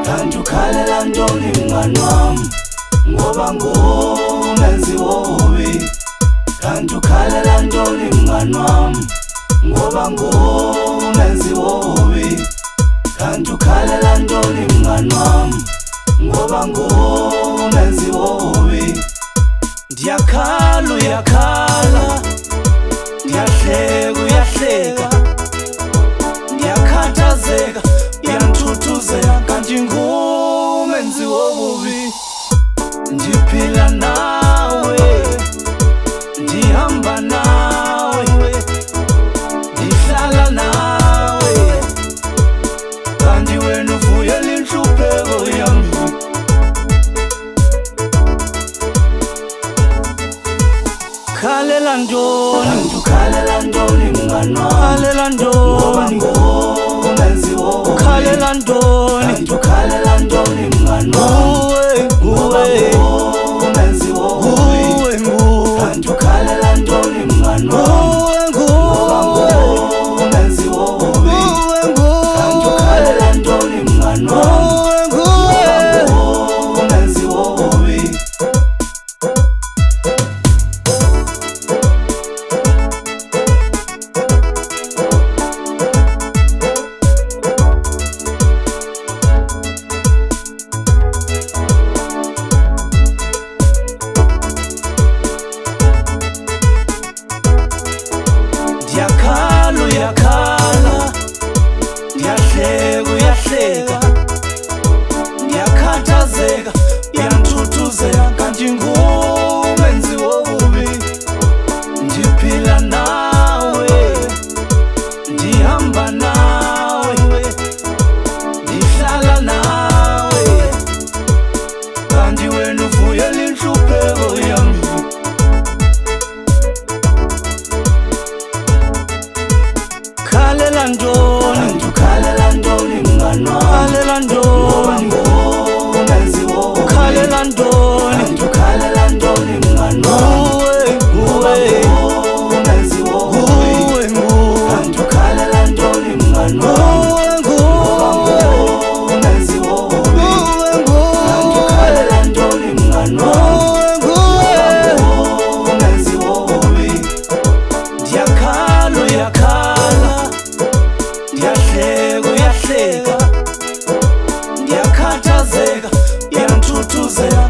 kanti ukhalela ntoni mngani wami ngoba ngumenzi wobubi kanti ukhalela ntoni mngani wami ngoba ngumenzi wobubi kanti ukhalela ntoni mngani wami ngoba ngumenzi wobubi ndiyakhala uyakhala ndiyahleka uyahleka ndiyakhathazeka uyanthuthuzela kanti ngumenzi wobubi ndiphila nawe ndihamba nawe ndihlala nawe kanti wena uvuyela inhlupheko yami khalela ntoni kanti ukhalela ntoni mngani wami khalela ntoni ngumenzi wobubi khalela ntoni kanti ukhalela ntoni mngani wami ngumenzi wobubi kanti ukhalela ntoni mngani wami ngoba ngumenzi wobubi kanti ukhalela ntoni mngani wami ngoba ngumenzi wobubi ndiyakhala uyakhala ndiyahleka uyahleka ndiyakhathazeka uyanthuthuzela kanti ngumenzi wobubi ndiphila nawe ndihamba nawe ndihlala nawe kanti wena uvuyela inhlupheko yami khalela ntoni kanti ukhalela ntoni mngani wami khalela ntoni ngumenzi wobubi khalela ntoni kanti ukhalela ntoni mngani wami ngumenzi wobubi kanti ukhalela ntoni mngani wami ngoba ngumenzi wobubi kanti ukhalela ntoni mngani wami ngoba ngumenzi wobubi ndiyakhala uyakhala ndiyahleka uyahleka ndiyakhathazeka uyanthuthuzela